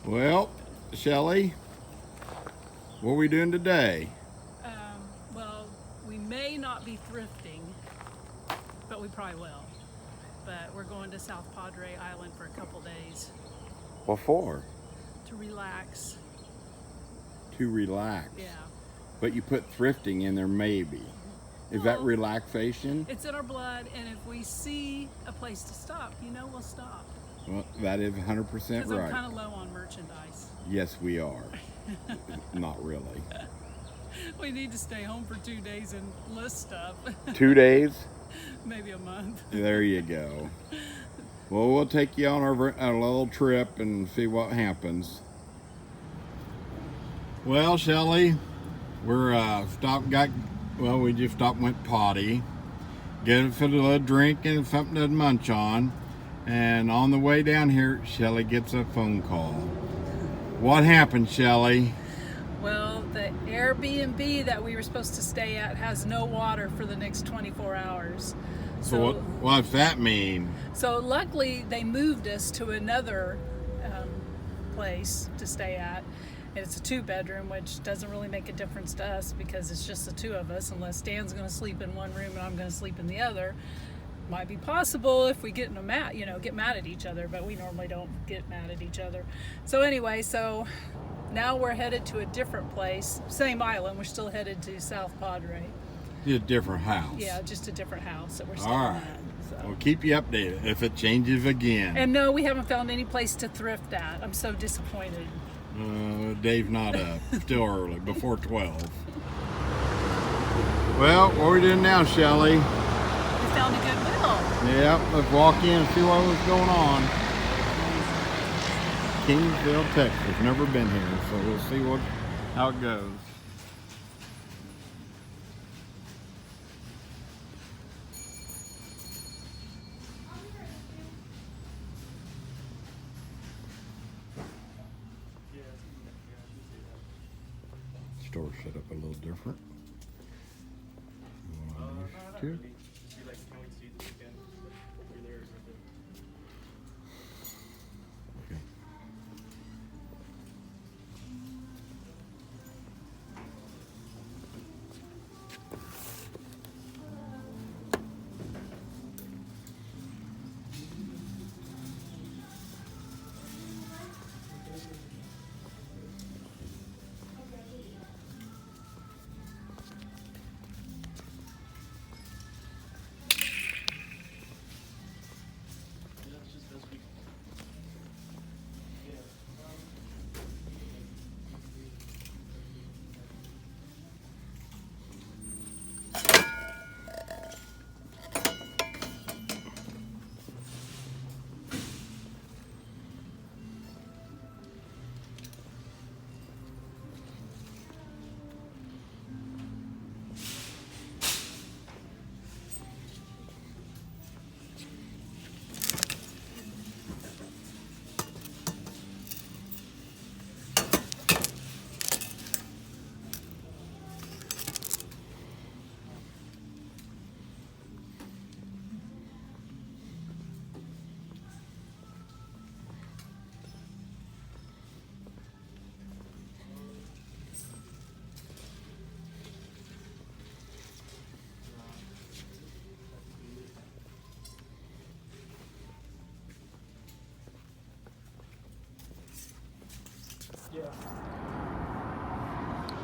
Well, Shelly, what are we doing today? Well, we may not be thrifting, but we probably will. But we're going to South Padre Island for a couple days What for? to relax. To relax. Yeah. But you put thrifting in there maybe. Is that Well, relaxation? It's in our blood, and if we see a place to stop, we'll stop. Well, that is 100% Because right. I'm kind of low on merchandise. Yes, we are. Not really. We need to stay home for 2 days and list stuff. 2 days? Maybe a month. There you go. Well, we'll take you on our little trip and see what happens. Well, Shelly, we're we just stopped and went potty. Get a little drink and something to munch on. And on the way down here, Shelly gets a phone call. What happened, Shelly? Well, the Airbnb that we were supposed to stay at has no water for the next 24 hours. So what's that mean? So luckily they moved us to another place to stay at. And it's a 2-bedroom, which doesn't really make a difference to us because it's just the two of us, unless Dan's going to sleep in one room and I'm going to sleep in the other. Might be possible if we get mad at each other, but we normally don't get mad at each other. So anyway, now we're headed to a different place, same island. We're still headed to South Padre. A different house. Yeah, just a different house that we're staying All right. at. So. We'll keep you updated if it changes again. And no, we haven't found any place to thrift at. I'm so disappointed. Dave's not up. Still early, before 12. Well, what are we doing now, Shelly? We found a Goodwill. Yeah, let's walk in and see what was going on. Kingsville, Texas. Never been here, so we'll see how it goes. Store set up a little different. Used to. Okay.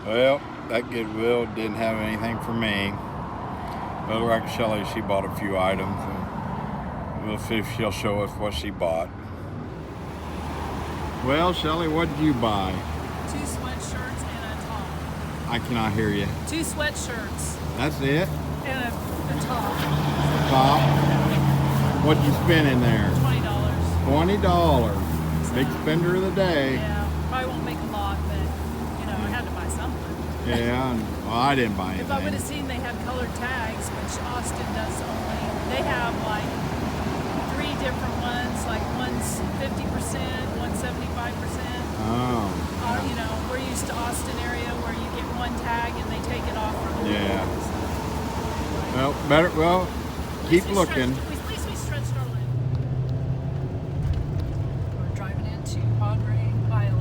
Well, that Goodwill didn't have anything for me. But like Shelly, she bought a few items. And we'll see if she'll show us what she bought. Well, Shelly, what did you buy? 2 sweatshirts and a top. I cannot hear you. 2 sweatshirts That's it? and a top. Top. What'd you spend in there? $20. $20. Big spender of the day. Yeah, probably won't make a lot, but I had to buy something. Yeah, well, I didn't buy anything. If I would have seen they had colored tags, which Austin does only, they have like 3 different ones, like one's 50%, one's 75%. Oh. We're used to Austin area where you get one tag and they take it off for the Yeah. week. Well, keep looking. At least we stretched our leg. We're driving into Padre Island.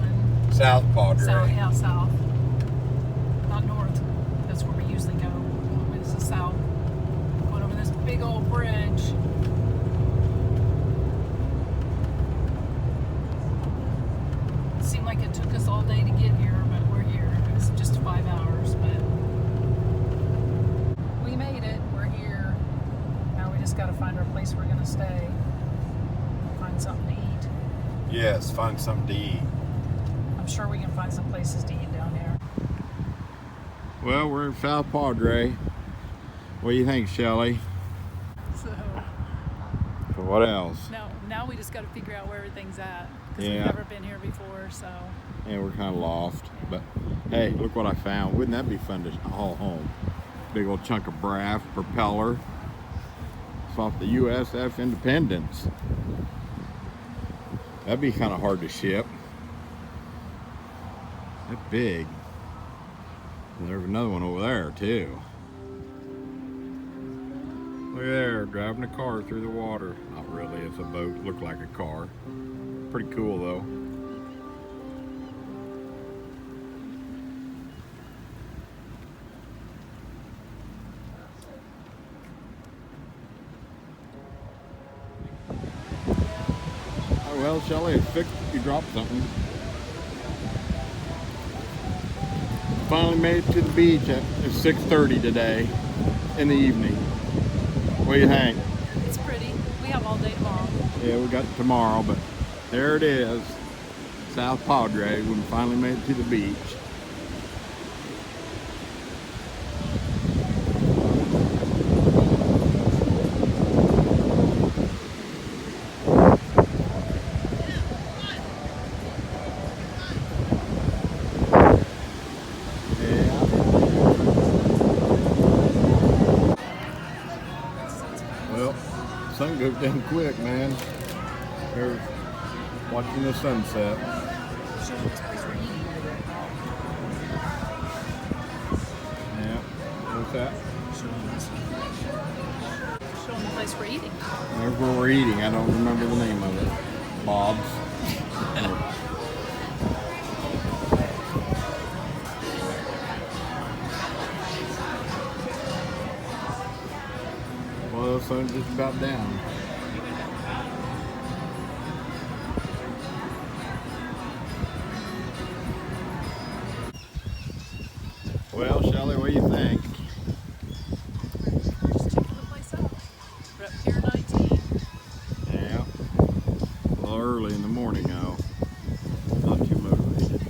South Padre. South, yeah, south. Not north. That's where we usually go. This is south. Going over this big old bridge. It seemed like it took us all day to get here, but we're here. It was just 5 hours, but we made it. We're here. Now we just got to find our place we're going to stay. Find something to eat. Yes, find something to eat. I'm sure we can find some places to eat down here. Well, we're in South Padre. What do you think, Shelly? So What else? now we just got to figure out where everything's at, because Yeah. we've never been here before. So Yeah, we're kind of lost. But hey, look what I found. Wouldn't that be fun to haul home? Big old chunk of brass propeller. It's off the USS Independence. That'd be kind of hard to ship. That's big. And there's another one over there too. Look there, driving a car through the water. Not really, it's a boat. Looked like a car. Pretty cool though. Oh well, Shelly, it's fixed. You dropped something. Finally made it to the beach at 6:30 today in the evening. What do you think? it's pretty. We have all day tomorrow. Yeah, we got tomorrow, but there it is. South Padre. We finally made it to the beach. Well, sun goes down quick, man. We're watching the sunset. Yeah, what's that? Show them the place we're eating. There's where we're eating. I don't remember the name of it. Bob's. Well, the sun's just about down. Well, Shelly, what do you think? We're just checking the place out. We're up Pier 19. Yeah. A little early in the morning, though. Not too motivated.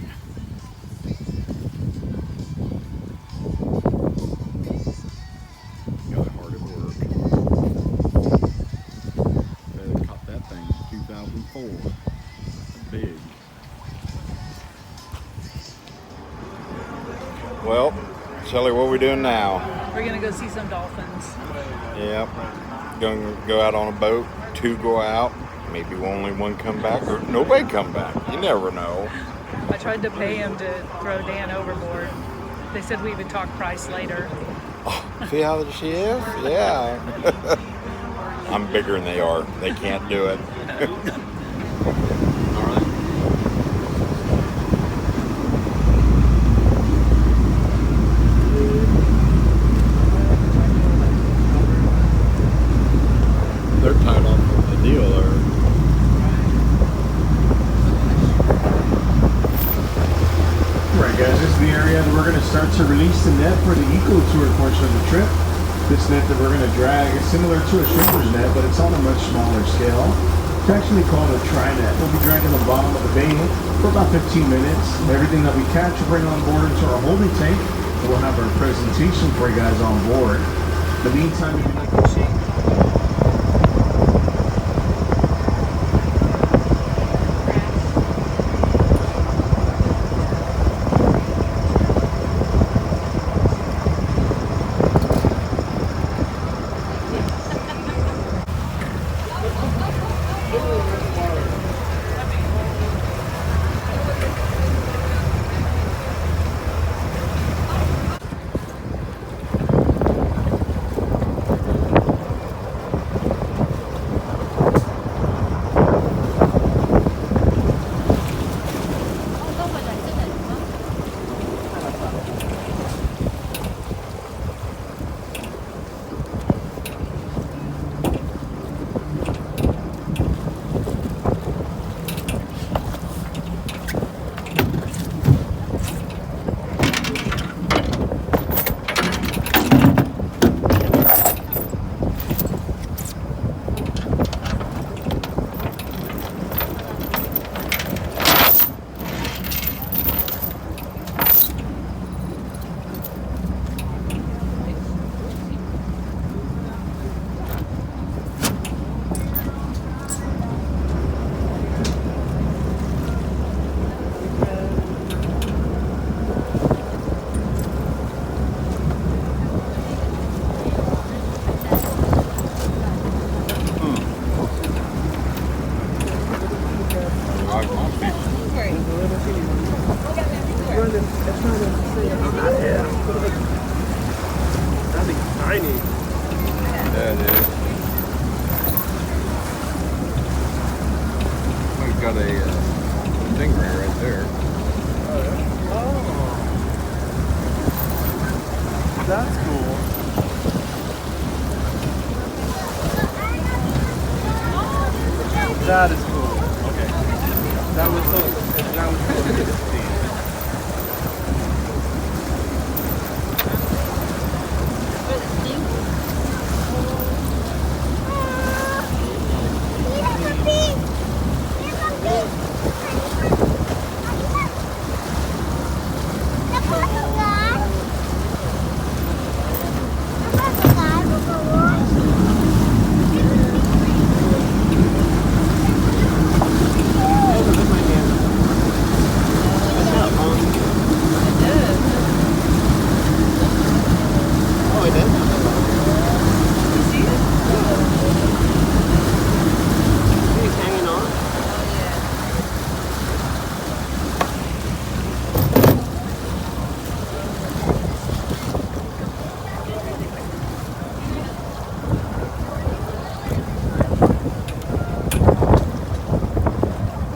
Got hard at work. They caught that thing in 2004. Big. Well, Shelly, what are we doing now? We're gonna go see some dolphins. Yep. Gonna go out on a boat. Two go out. Maybe only one come back, or nobody come back. You never know. I tried to pay him to throw Dan overboard. They said we would talk price later. Oh, see how she is? Yeah. I'm bigger than they are. They can't do it. All right. They're tied off with the deal there. Right, guys, this is the area that we're going to start to release the net for the eco tour portion of the trip. This net that we're going to drag is similar to a shrimper's net, but it's on a much smaller scale. It's actually called a tri-net. We'll be dragging the bottom of the bay for about 15 minutes. Everything that we catch we'll bring on board into our holding tank, and we'll have our presentation for you guys on board. In the meantime, if you'd like to see That thing's tiny. Yeah, it is. We've got a stingray right there. Oh. That's cool. That is cool. Okay. That was so good to see.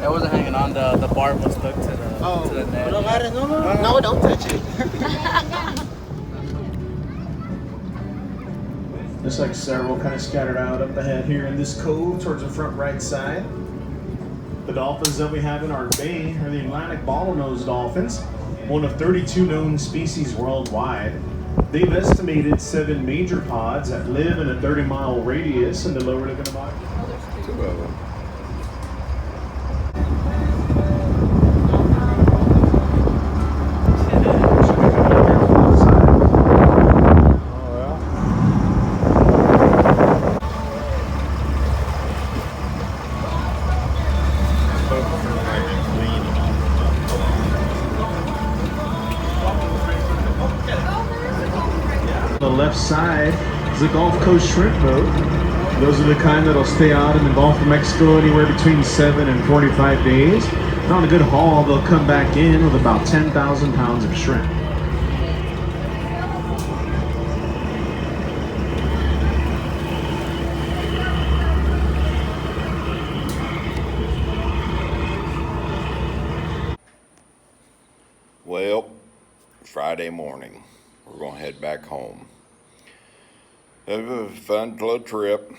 It wasn't hanging on, the barb was stuck to the net. No, don't touch it. Just like several kind of scattered out up ahead here in this cove towards the front right side. The dolphins that we have in our bay are the Atlantic bottlenose dolphins, one of 32 known species worldwide. They've estimated 7 major pods that live in a 30-mile radius in the lower Laguna Market. 2 of them. On the left side is the Gulf Coast shrimp boat. Those are the kind that'll stay out in the Gulf of Mexico anywhere between 7 and 45 days. And on a good haul, they'll come back in with about 10,000 pounds of shrimp. Well, Friday morning, we're gonna head back home. It was a fun little trip.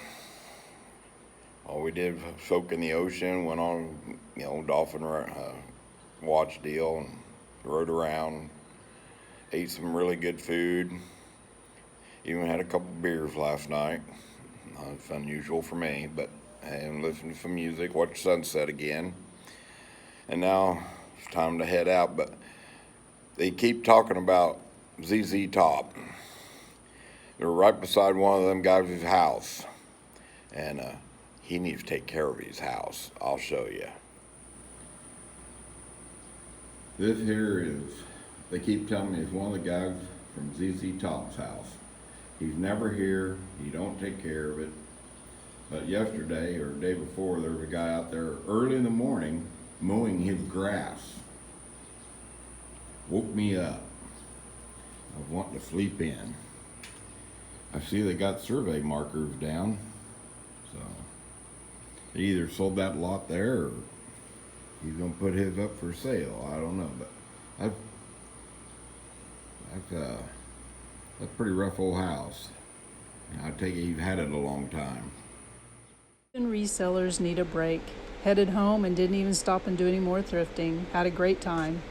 All we did was soak in the ocean, went on, dolphin watch deal, and rode around, ate some really good food. Even had a couple beers last night. It's unusual for me, but and listened to some music, watched sunset again. And now it's time to head out, but they keep talking about ZZ Top. They're right beside one of them guys' house, and he needs to take care of his house. I'll show you. This here is, they keep telling me, it's one of the guys from ZZ Top's house. He's never here, he don't take care of it. But yesterday, or the day before, there was a guy out there early in the morning mowing his grass. Woke me up. I was wanting to sleep in. I see they got survey markers down, so they either sold that lot there or he's gonna put his up for sale. I don't know, but that's a pretty rough old house. I take it you've had it a long time. Resellers need a break. Headed home and didn't even stop and do any more thrifting. Had a great time.